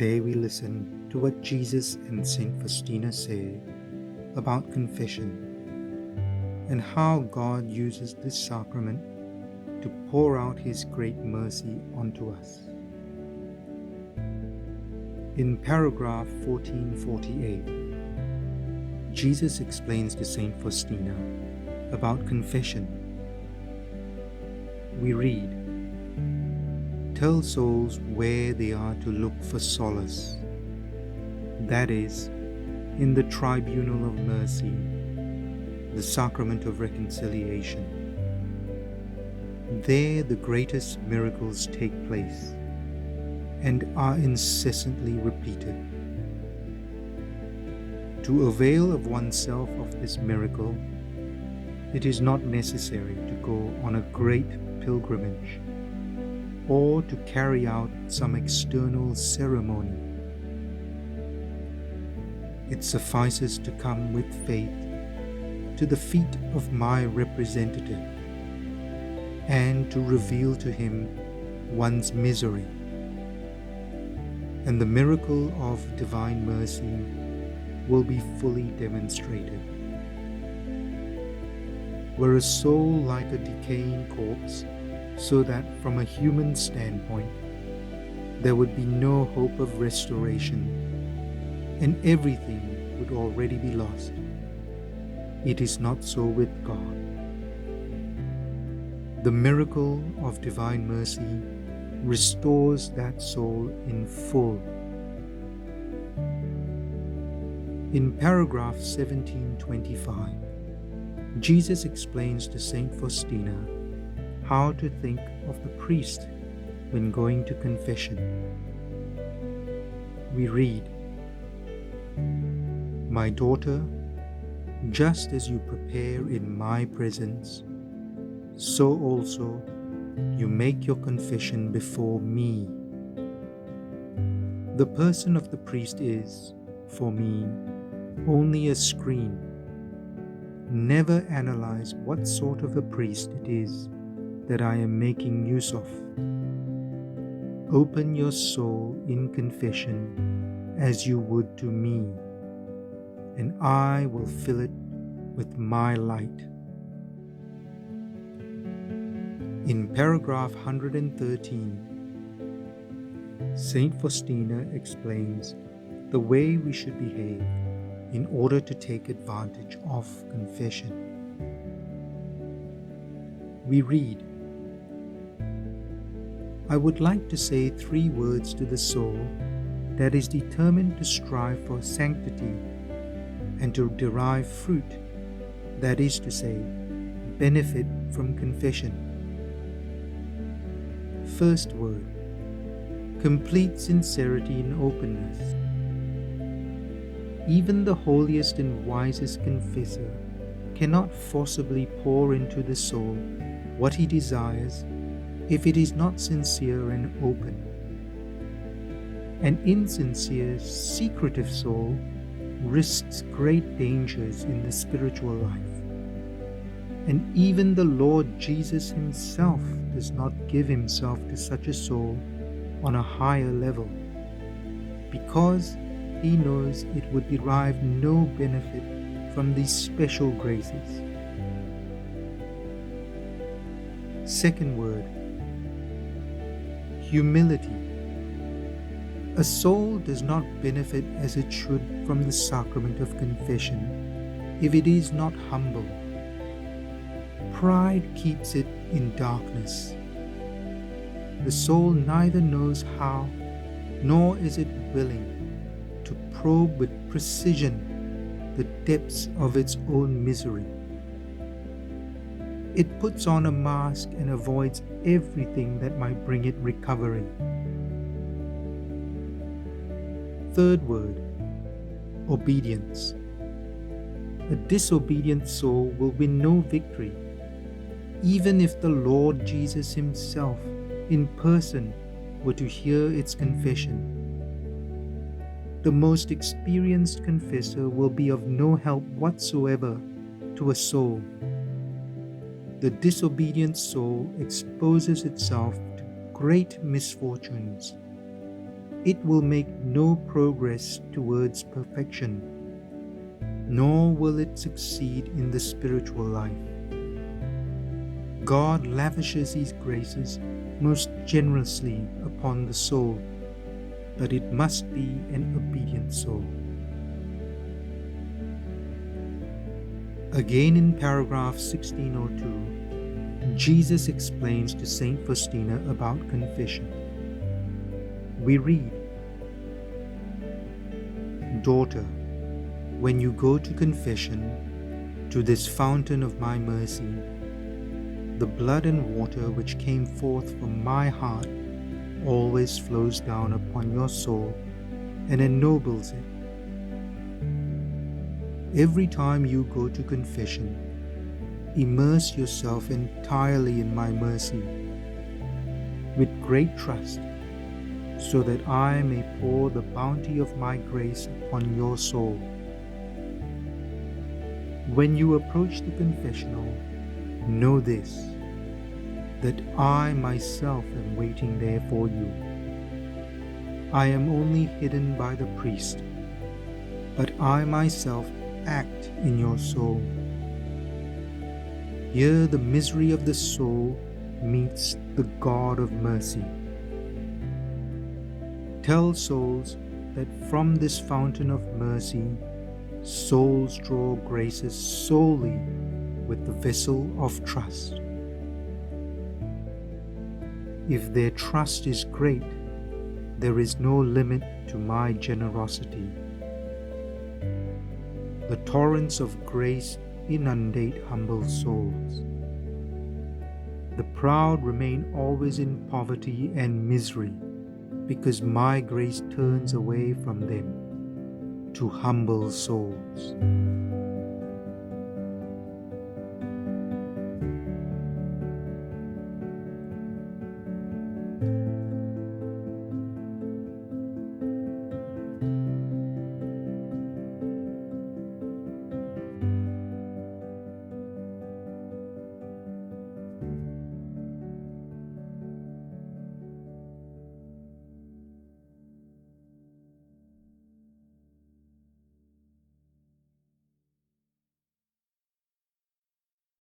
Today we listen to what Jesus and Saint Faustina say about confession and how God uses this sacrament to pour out His great mercy onto us. In paragraph 1448, Jesus explains to Saint Faustina about confession. We read, "Tell souls where they are to look for solace, that is, in the tribunal of mercy, the sacrament of reconciliation. There the greatest miracles take place and are incessantly repeated. To avail of oneself of this miracle, it is not necessary to go on a great pilgrimage or to carry out some external ceremony. It suffices to come with faith to the feet of my representative and to reveal to him one's misery, and the miracle of divine mercy will be fully demonstrated. Were a soul like a decaying corpse, so that from a human standpoint there would be no hope of restoration and everything would already be lost, it is not so with God. The miracle of divine mercy restores that soul in full." In paragraph 1725, Jesus explains to Saint Faustina how to think of the priest when going to confession. We read, "My daughter, just as you prepare in my presence, so also you make your confession before me. The person of the priest is, for me, only a screen. Never analyze what sort of a priest it is that I am making use of. Open your soul in confession as you would to me, and I will fill it with my light." In paragraph 113, Saint Faustina explains the way we should behave in order to take advantage of confession. We read, "I would like to say 3 words to the soul that is determined to strive for sanctity and to derive fruit, that is to say, benefit from confession. First word, complete sincerity and openness. Even the holiest and wisest confessor cannot forcibly pour into the soul what he desires if it is not sincere and open. An insincere, secretive soul risks great dangers in the spiritual life, and even the Lord Jesus Himself does not give Himself to such a soul on a higher level, because He knows it would derive no benefit from these special graces. Second word, humility. A soul does not benefit as it should from the sacrament of confession if it is not humble. Pride keeps it in darkness. The soul neither knows how, nor is it willing to probe with precision the depths of its own misery. It puts on a mask and avoids everything that might bring it recovery. Third word, obedience. A disobedient soul will win no victory, even if the Lord Jesus Himself in person were to hear its confession. The most experienced confessor will be of no help whatsoever to a soul. The disobedient soul exposes itself to great misfortunes. it will make no progress towards perfection, nor will it succeed in the spiritual life. God lavishes His graces most generously upon the soul, but it must be an obedient soul. Again in paragraph 1602, Jesus explains to Saint Faustina about confession. We read, "Daughter, when you go to confession, to this fountain of my mercy, the blood and water which came forth from my heart always flows down upon your soul and ennobles it. Every time you go to confession, immerse yourself entirely in my mercy, with great trust, so that I may pour the bounty of my grace upon your soul. When you approach the confessional, know this, that I myself am waiting there for you. I am only hidden by the priest, but I myself act in your soul. Here the misery of the soul meets the God of mercy. Tell souls that from this fountain of mercy, souls draw graces solely with the vessel of trust. If their trust is great, there is no limit to my generosity. The torrents of grace inundate humble souls. The proud remain always in poverty and misery, because my grace turns away from them to humble souls."